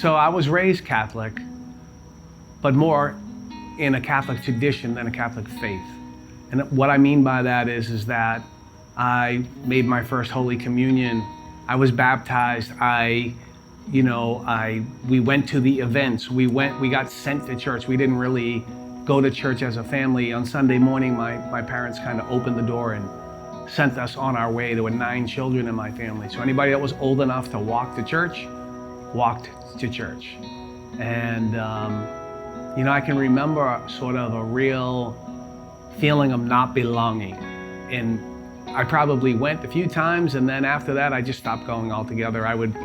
So I was raised Catholic, but more in a Catholic tradition than a Catholic faith. And what I mean by that is that I made my first Holy Communion. I was baptized. We went to the events. We got sent to church. We didn't really go to church as a family. On Sunday morning, my parents kind of opened the door and sent us on our way. There were 9 children in my family. So anybody that was old enough to walk to church, walked to church. And, I can remember sort of a real feeling of not belonging. And I probably went a few times, and then after that, I just stopped going altogether. I would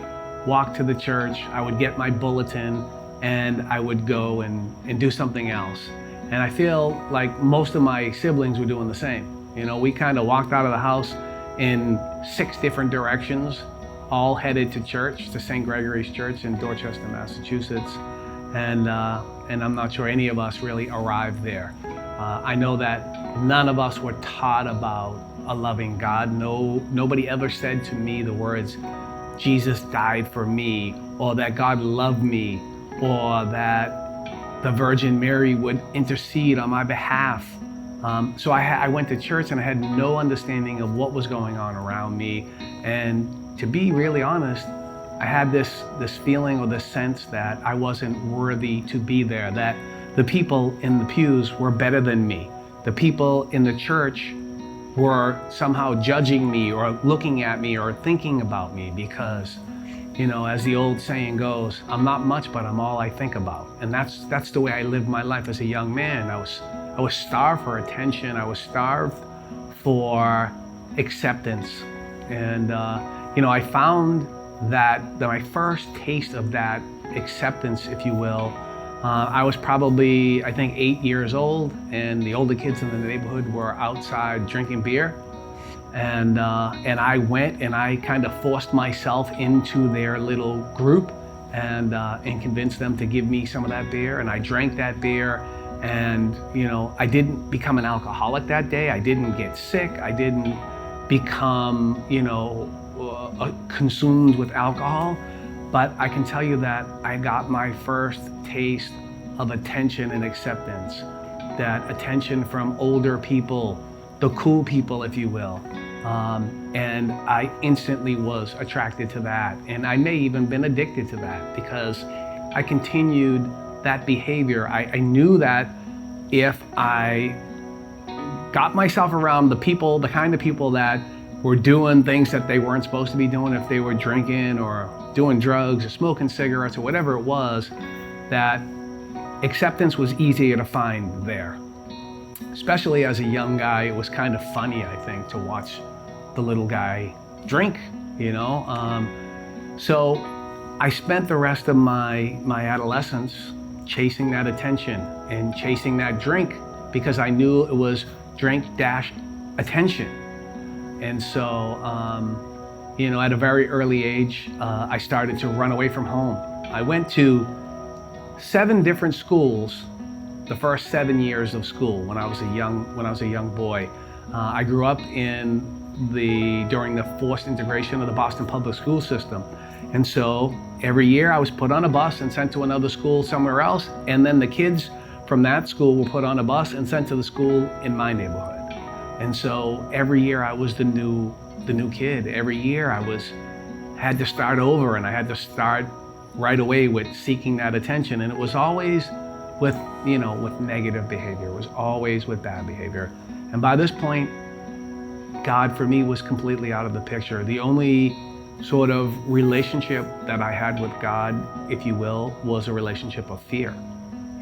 walk to the church, I would get my bulletin, and I would go and do something else. And I feel like most of my siblings were doing the same. We kind of walked out of the house in 6 different directions, all headed to church, to St. Gregory's Church in Dorchester, Massachusetts. And I'm not sure any of us really arrived there. I know that none of us were taught about a loving God. Nobody ever said to me the words, Jesus died for me, or that God loved me, or that the Virgin Mary would intercede on my behalf. So I went to church and I had no understanding of what was going on around me. And to be really honest, I had this feeling or this sense that I wasn't worthy to be there, that the people in the pews were better than me. The people in the church were somehow judging me or looking at me or thinking about me because, as the old saying goes, I'm not much, but I'm all I think about. And that's the way I lived my life as a young man. I was starved for attention. I was starved for acceptance. And, I found that my first taste of that acceptance, if you will, I was probably, I think, 8 years old, and the older kids in the neighborhood were outside drinking beer. And I went and I kind of forced myself into their little group and convinced them to give me some of that beer. And I drank that beer, and I didn't become an alcoholic that day. I didn't get sick. I didn't become consumed with alcohol. But I can tell you that I got my first taste of attention and acceptance, that attention from older people, the cool people, if you will. And I instantly was attracted to that. And I may even been addicted to that because I continued that behavior. I knew that if I got myself around the kind of people that were doing things that they weren't supposed to be doing, if they were drinking or doing drugs or smoking cigarettes or whatever it was, that acceptance was easier to find there. Especially as a young guy, it was kind of funny, I think, to watch the little guy drink, So I spent the rest of my adolescence chasing that attention and chasing that drink because I knew it was drink-attention. And so, at a very early age, I started to run away from home. I went to 7 different schools the first 7 years of school when I was a young boy. I grew up during the forced integration of the Boston public school system. And so every year I was put on a bus and sent to another school somewhere else. And then the kids from that school were put on a bus and sent to the school in my neighborhood. And so every year I was the new kid. Every year I had to start over, and I had to start right away with seeking that attention. And it was always with negative behavior. It was always with bad behavior. And by this point, God for me was completely out of the picture. The only sort of relationship that I had with God, if you will, was a relationship of fear.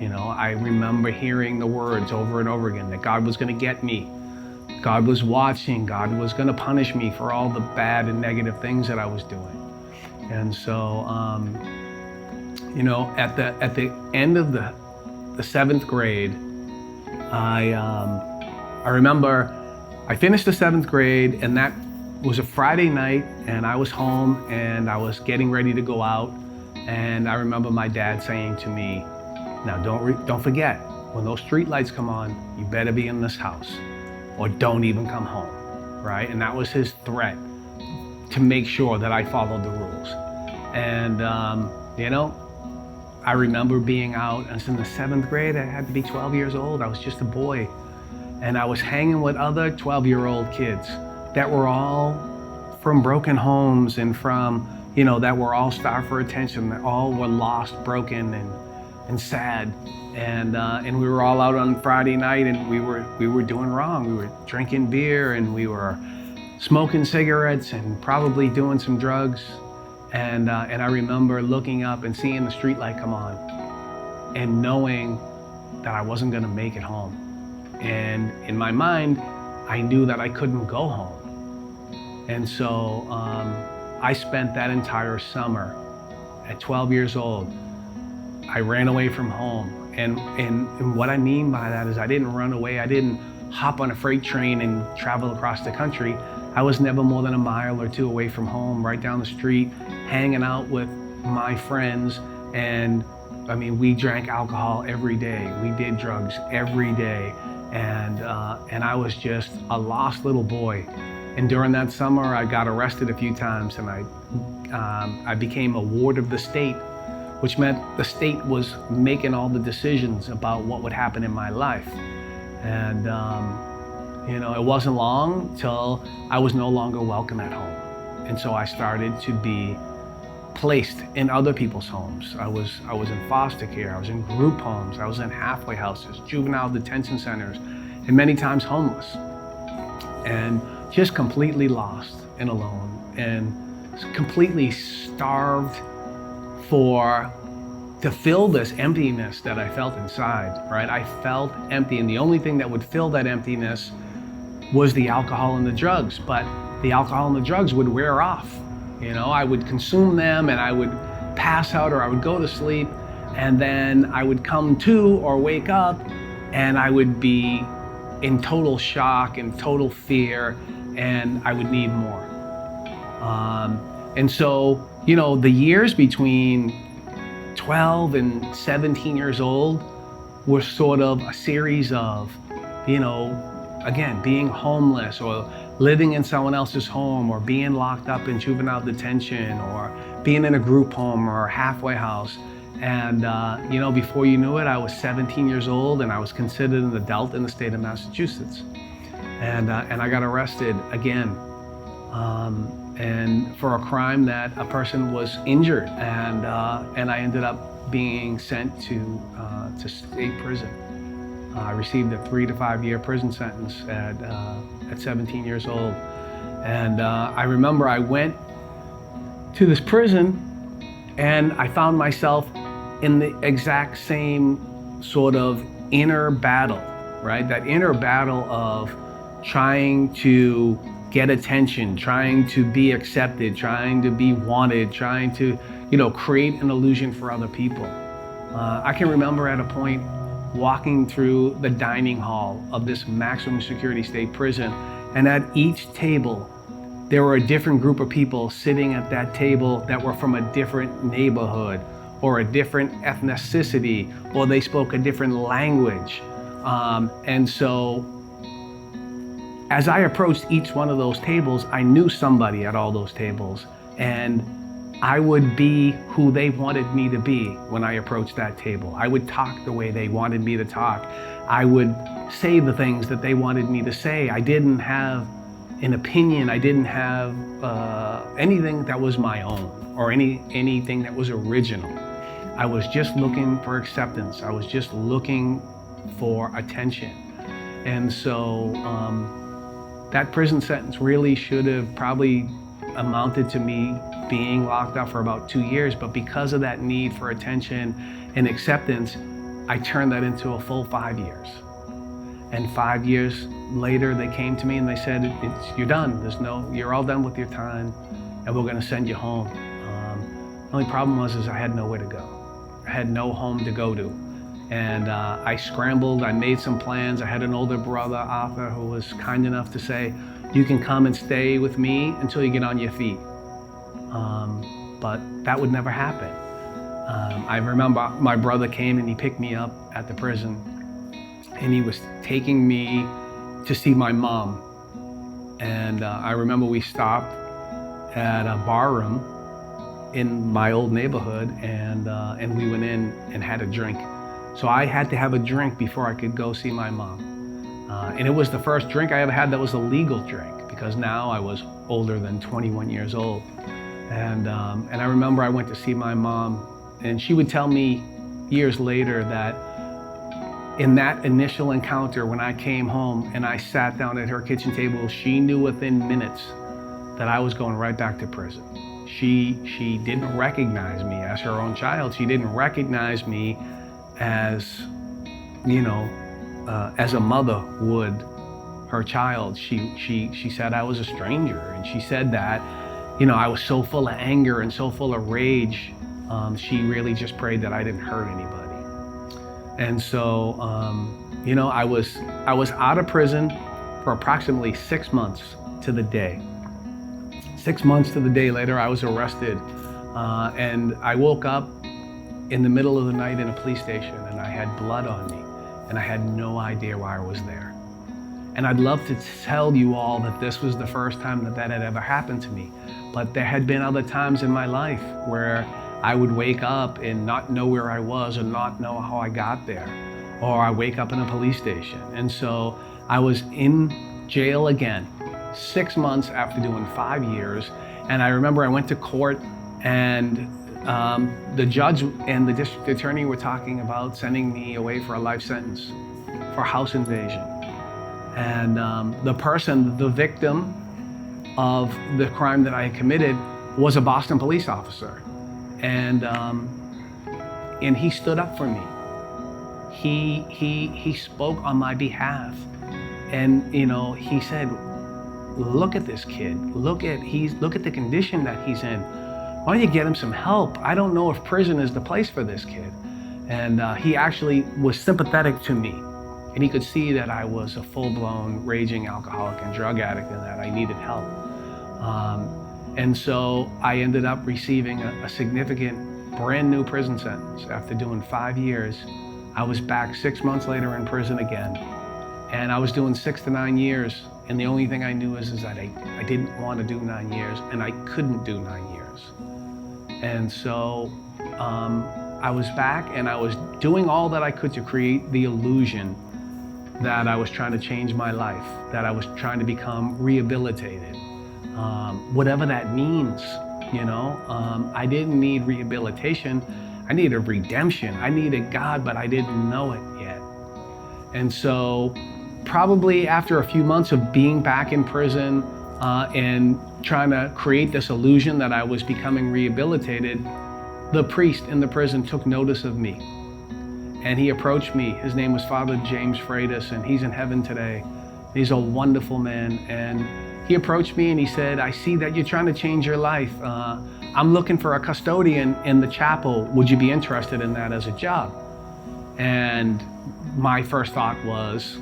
I remember hearing the words over and over again that God was going to get me. God was watching. God was going to punish me for all the bad and negative things that I was doing. And so, at the end of the 7th grade, I remember I finished the 7th grade, and that was a Friday night, and I was home and I was getting ready to go out. And I remember my dad saying to me, "Now don't forget, when those street lights come on, you better be in this house, or don't even come home," right? And that was his threat to make sure that I followed the rules. And I remember being out, and in the 7th grade, I had to be 12 years old. I was just a boy. And I was hanging with other 12-year-old kids that were all from broken homes and from, that were all starved for attention, that all were lost, broken, and sad. And we were all out on Friday night, and we were doing wrong. We were drinking beer, and we were smoking cigarettes, and probably doing some drugs. And I remember looking up and seeing the street light come on, and knowing that I wasn't going to make it home. And in my mind, I knew that I couldn't go home. And so I spent that entire summer at 12 years old. I ran away from home. And what I mean by that is I didn't run away. I didn't hop on a freight train and travel across the country. I was never more than a mile or two away from home, right down the street, hanging out with my friends. And I mean, we drank alcohol every day. We did drugs every day. And I was just a lost little boy. And during that summer, I got arrested a few times, and I became a ward of the state, which meant the state was making all the decisions about what would happen in my life. And it wasn't long till I was no longer welcome at home. And so I started to be placed in other people's homes. I was in foster care, I was in group homes, I was in halfway houses, juvenile detention centers, and many times homeless. And just completely lost and alone, and completely starved to fill this emptiness that I felt inside, right? I felt empty, and the only thing that would fill that emptiness was the alcohol and the drugs, but the alcohol and the drugs would wear off. I would consume them, and I would pass out, or I would go to sleep, and then I would come to or wake up, and I would be in total shock and total fear, and I would need more. And so, the years between 12 and 17 years old were sort of a series of, again, being homeless, or living in someone else's home, or being locked up in juvenile detention, or being in a group home or a halfway house. And before you knew it, I was 17 years old, and I was considered an adult in the state of Massachusetts. And I got arrested again, and for a crime that a person was injured, and I ended up being sent to state prison. I received a 3 to 5 year prison sentence at 17 years old. And I remember I went to this prison, and I found myself in the exact same sort of inner battle, right? That inner battle of trying to get attention, trying to be accepted, trying to be wanted, trying to, create an illusion for other people. I can remember at a point walking through the dining hall of this maximum security state prison, and at each table, there were a different group of people sitting at that table that were from a different neighborhood, or a different ethnicity, or they spoke a different language. And so, as I approached each one of those tables, I knew somebody at all those tables, and I would be who they wanted me to be when I approached that table. I would talk the way they wanted me to talk. I would say the things that they wanted me to say. I didn't have an opinion. I didn't have anything that was my own, or anything that was original. I was just looking for acceptance. I was just looking for attention. And so that prison sentence really should have probably amounted to me being locked up for about 2 years, but because of that need for attention and acceptance, I turned that into a full 5 years. And 5 years later, they came to me and they said, "You're done. You're all done with your time, and we're going to send you home." The only problem was I had nowhere to go. I had no home to go to. And I scrambled, I made some plans. I had an older brother, Arthur, who was kind enough to say, "You can come and stay with me until you get on your feet." But that would never happen. I remember my brother came and he picked me up at the prison, and he was taking me to see my mom. And I remember we stopped at a bar room, in my old neighborhood, and we went in and had a drink. So I had to have a drink before I could go see my mom. And it was the first drink I ever had that was a legal drink, because now I was older than 21 years old. And I remember I went to see my mom, and she would tell me years later that in that initial encounter, when I came home and I sat down at her kitchen table, she knew within minutes that I was going right back to prison. She didn't recognize me as her own child. She didn't recognize me as, as a mother would her child. She said I was a stranger, and she said that, I was so full of anger and so full of rage. She really just prayed that I didn't hurt anybody. And so, I was out of prison for approximately 6 months to the day. 6 months to the day later, I was arrested, and I woke up in the middle of the night in a police station, and I had blood on me, and I had no idea why I was there. And I'd love to tell you all that this was the first time that had ever happened to me, but there had been other times in my life where I would wake up and not know where I was, or not know how I got there, or I wake up in a police station. And so I was in jail again, 6 months after doing 5 years. And I remember I went to court, and the judge and the district attorney were talking about sending me away for a life sentence for house invasion. And the victim of the crime that I had committed was a Boston police officer. And he stood up for me. He spoke on my behalf. And he said, look at this kid. Look at the condition that he's in. Why don't you get him some help? I don't know if prison is the place for this kid. And he actually was sympathetic to me. And he could see that I was a full-blown raging alcoholic and drug addict, and that I needed help. And so I ended up receiving a significant brand new prison sentence. After doing 5 years, I was back 6 months later in prison again. And I was doing 6 to 9 years. And the only thing I knew is that I didn't want to do 9 years, and I couldn't do 9 years. And so I was back, and I was doing all that I could to create the illusion that I was trying to change my life, that I was trying to become rehabilitated. Whatever that means, I didn't need rehabilitation. I needed redemption. I needed God, but I didn't know it yet. And so probably after a few months of being back in prison and trying to create this illusion that I was becoming rehabilitated, the priest in the prison took notice of me. And he approached me. His name was Father James Freitas, and he's in heaven today. He's a wonderful man. And he approached me and he said, I see that you're trying to change your life. I'm looking for a custodian in the chapel. Would you be interested in that as a job? And my first thought was,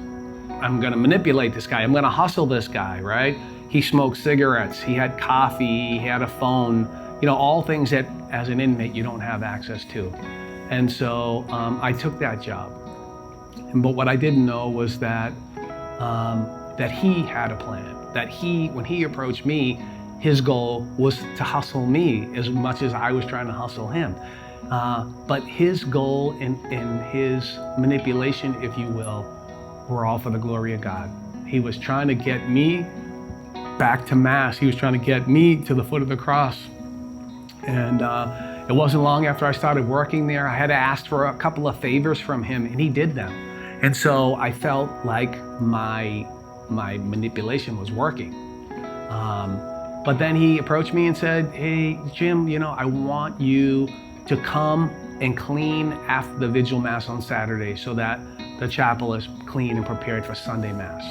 I'm gonna manipulate this guy. I'm gonna hustle this guy, right? He smoked cigarettes, he had coffee, he had a phone, all things that as an inmate you don't have access to. And so I took that job. But what I didn't know was that he had a plan. That when he approached me, his goal was to hustle me as much as I was trying to hustle him. But his goal and his manipulation, if you will, were all for the glory of God. He was trying to get me back to Mass. He was trying to get me to the foot of the cross. And it wasn't long after I started working there, I had to ask for a couple of favors from him, and he did them. And so I felt like my manipulation was working. But then he approached me and said, hey, Jim, I want you to come and clean after the Vigil Mass on Saturday so that the chapel is clean and prepared for Sunday Mass.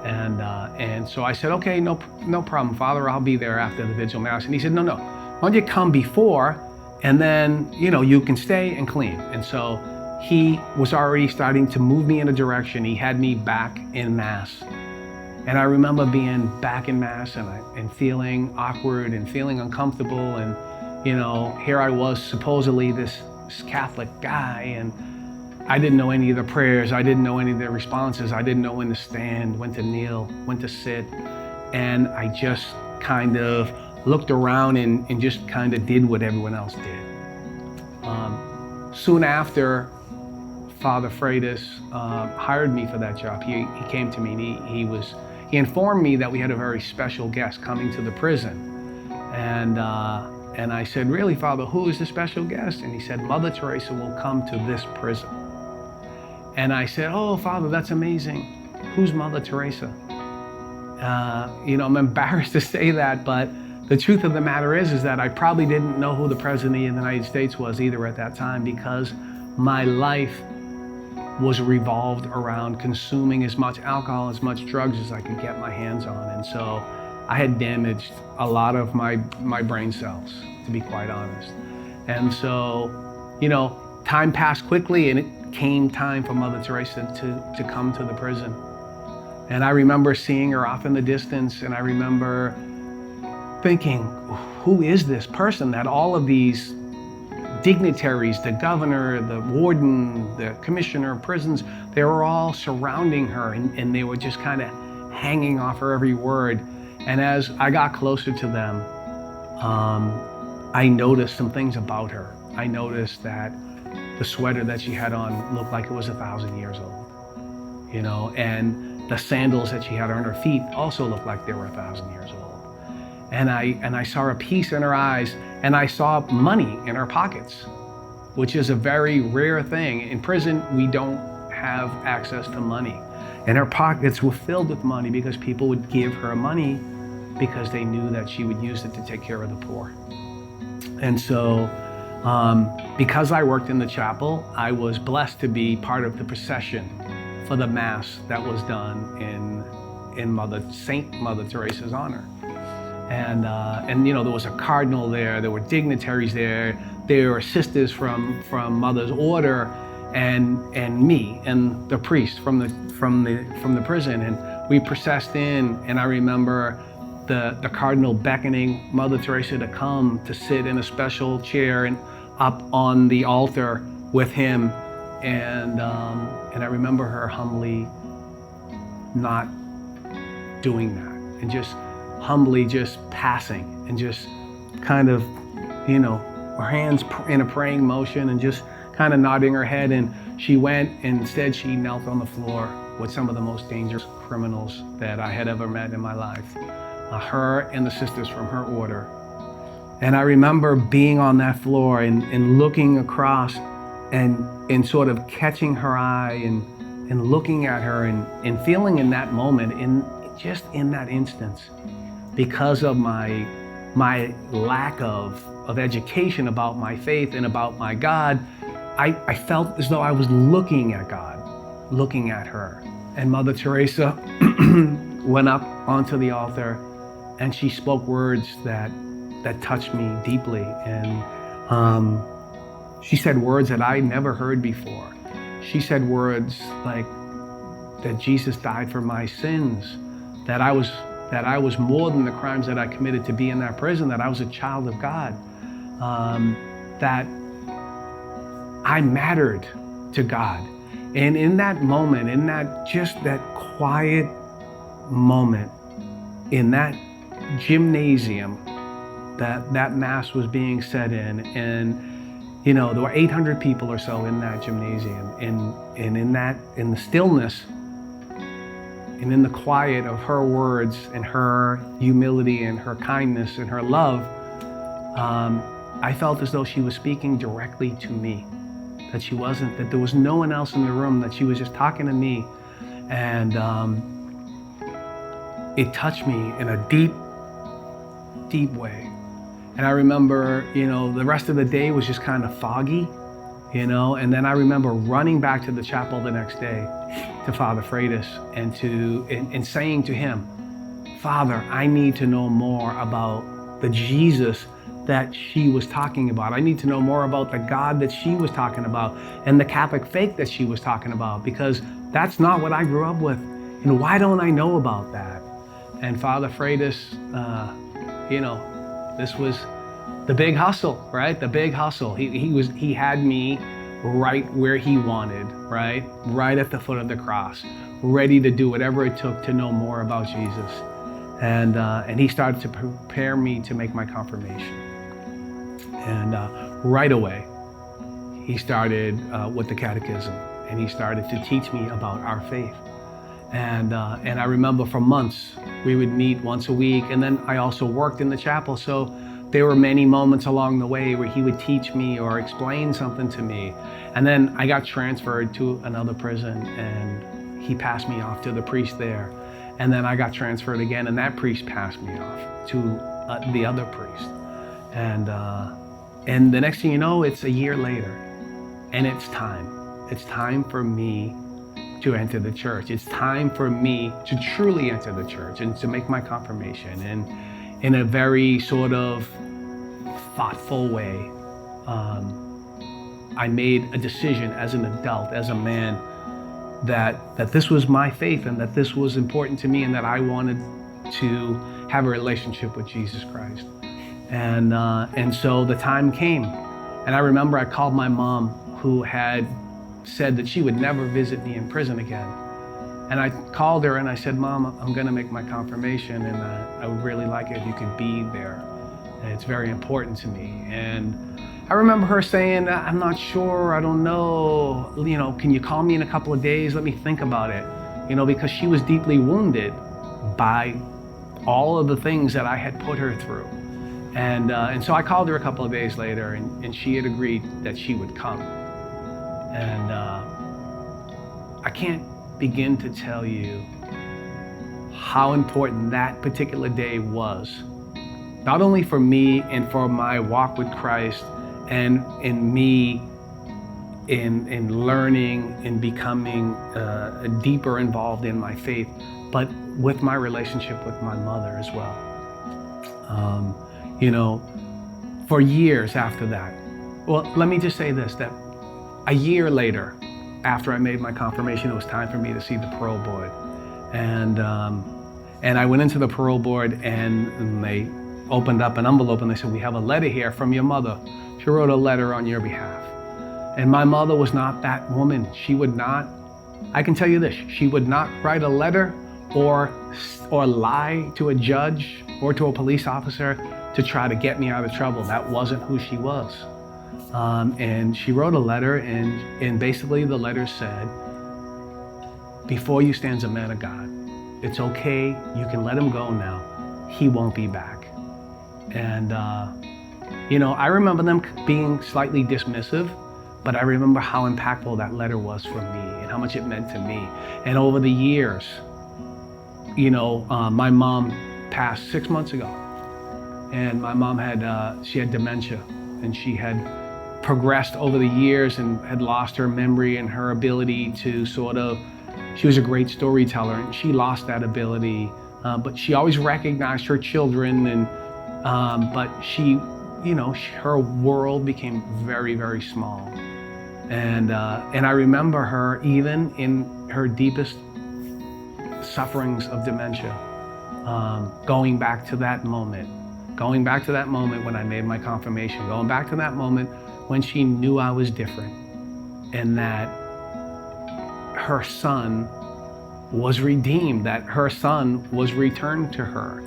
And so I said, okay, no problem, Father, I'll be there after the Vigil Mass. And he said, no, why don't you come before, and then, you can stay and clean. And so he was already starting to move me in a direction. He had me back in Mass. And I remember being back in Mass and feeling awkward and feeling uncomfortable. And, here I was supposedly this Catholic guy, and I didn't know any of the prayers. I didn't know any of the responses. I didn't know when to stand, when to kneel, when to sit. And I just kind of looked around and just kind of did what everyone else did. Soon after, Father Freitas hired me for that job. He came to me and he informed me that we had a very special guest coming to the prison. And I said, really, Father, who is the special guest? And he said, Mother Teresa will come to this prison. And I said, oh, Father, that's amazing. Who's Mother Teresa? I'm embarrassed to say that, but the truth of the matter is that I probably didn't know who the President of the United States was either at that time, because my life was revolved around consuming as much alcohol, as much drugs as I could get my hands on. And so I had damaged a lot of my brain cells, to be quite honest. And so, time passed quickly, and it came time for Mother Teresa to come to the prison. And I remember seeing her off in the distance, and I remember thinking, who is this person that all of these dignitaries, the governor, the warden, the commissioner of prisons, they were all surrounding her, and they were just kind of hanging off her every word. And as I got closer to them, I noticed some things about her. I noticed that the sweater that she had on looked like it was 1,000 years old, and the sandals that she had on her feet also looked like they were 1,000 years old. And I saw a peace in her eyes, and I saw money in her pockets, which is a very rare thing. In prison, we don't have access to money. And her pockets were filled with money because people would give her money because they knew that she would use it to take care of the poor. And so, because I worked in the chapel, I was blessed to be part of the procession for the Mass that was done in Saint Mother Teresa's honor. And there was a cardinal there were dignitaries there were sisters from Mother's order, and me and the priest from the prison, and we processed in. And I remember the cardinal beckoning Mother Teresa to come to sit in a special chair and up on the altar with him, and I remember her humbly not doing that, and just humbly just passing, and just kind of, her hands in a praying motion, and just kind of nodding her head. And she went, and instead she knelt on the floor with some of the most dangerous criminals that I had ever met in my life, her and the sisters from her order. And I remember being on that floor and looking across and sort of catching her eye and looking at her and feeling in that moment, just in that instance, because of my lack of education about my faith and about my God, I felt as though I was looking at God, looking at her. And Mother Teresa went up onto the altar, and she spoke words that touched me deeply. And she said words that I never heard before. She said words like that Jesus died for my sins, that I was more than the crimes that I committed to be in that prison, that I was a child of God, that I mattered to God. And in that moment, in that quiet moment, in that gymnasium that Mass was being said in, and there were 800 people or so in that gymnasium, and in the stillness, and in the quiet of her words and her humility and her kindness and her love, I felt as though she was speaking directly to me, that there was no one else in the room, that she was just talking to me. And it touched me in a deep, deep way. And I remember, the rest of the day was just kind of foggy, and then I remember running back to the chapel the next day to Father Freitas and saying to him, Father, I need to know more about the Jesus that she was talking about. I need to know more about the God that she was talking about, and the Catholic faith that she was talking about, because that's not what I grew up with. Why don't I know about that? And Father Freitas, this was the big hustle, right? The big hustle. He had me right where he wanted, right at the foot of the cross, ready to do whatever it took to know more about Jesus. And he started to prepare me to make my confirmation. And right away, he started with the catechism, and he started to teach me about our faith. And I remember for months, we would meet once a week, and then I also worked in the chapel, so there were many moments along the way where he would teach me or explain something to me. And then I got transferred to another prison, and he passed me off to the priest there. And then I got transferred again, and that priest passed me off to the other priest. And the next thing you know, it's a year later, and it's time. It's time for me to enter the church. It's time for me to truly enter the church and to make my confirmation. And in a very sort of thoughtful way, I made a decision as an adult, as a man, that this was my faith and that this was important to me and that I wanted to have a relationship with Jesus Christ. And so the time came, and I remember I called my mom, who had said that she would never visit me in prison again. And I called her and I said, Mom, I'm gonna make my confirmation, and I would really like it if you could be there. And it's very important to me. And I remember her saying, I'm not sure, I don't know, can you call me in a couple of days? Let me think about it. Because she was deeply wounded by all of the things that I had put her through. And so I called her a couple of days later, and she had agreed that she would come. And I can't begin to tell you how important that particular day was, not only for me and for my walk with Christ and in me in learning and becoming deeper involved in my faith, but with my relationship with my mother as well. For years after that, well, let me just say this, that a year later, after I made my confirmation, it was time for me to see the parole board. And I went into the parole board, and they opened up an envelope and they said, we have a letter here from your mother. She wrote a letter on your behalf. And my mother was not that woman. She would not, I can tell you this, she would not write a letter or lie to a judge or to a police officer to try to get me out of trouble. That wasn't who she was. And she wrote a letter, and basically the letter said, before you stands a man of God. It's okay, you can let him go now. He won't be back. And I remember them being slightly dismissive, but I remember how impactful that letter was for me and how much it meant to me. And over the years, my mom passed 6 months ago, and my mom she had dementia, and she had progressed over the years and had lost her memory and her ability to she was a great storyteller, and she lost that ability, but she always recognized her children, and but she, her world became very, very small. And I remember her, even in her deepest sufferings of dementia, going back to that moment when I made my confirmation, going back to that moment when she knew I was different, and that her son was redeemed, that her son was returned to her.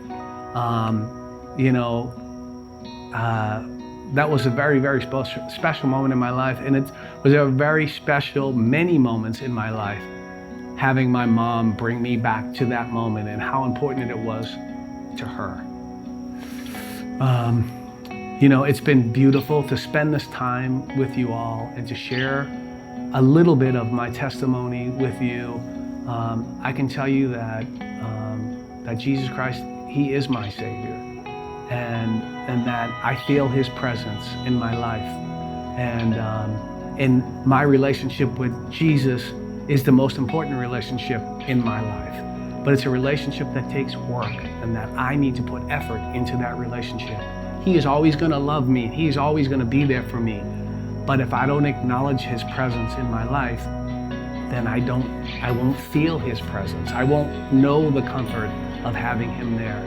That was a very, very special moment in my life, and it was a very special many moments in my life, having my mom bring me back to that moment and how important it was to her. It's been beautiful to spend this time with you all and to share a little bit of my testimony with you. I can tell you that Jesus Christ, He is my Savior, and that I feel His presence in my life. And my relationship with Jesus is the most important relationship in my life. But it's a relationship that takes work, and that I need to put effort into that relationship. He is always going to love me. He's always going to be there for me. But if I don't acknowledge His presence in my life, then I won't feel His presence. I won't know the comfort of having Him there,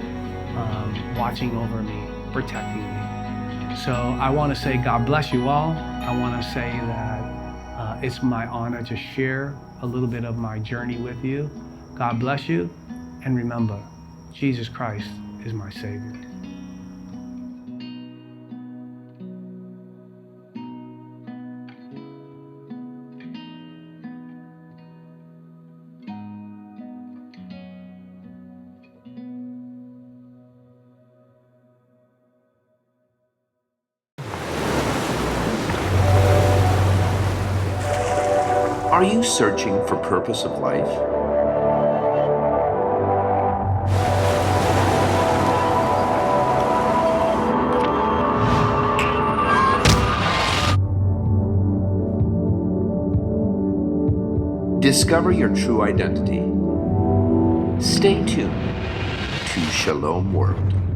watching over me, protecting me. So I want to say God bless you all. I want to say that it's my honor to share a little bit of my journey with you. God bless you, and remember, Jesus Christ is my Savior. Are you searching for purpose of life? Discover your true identity. Stay tuned to Shalom World.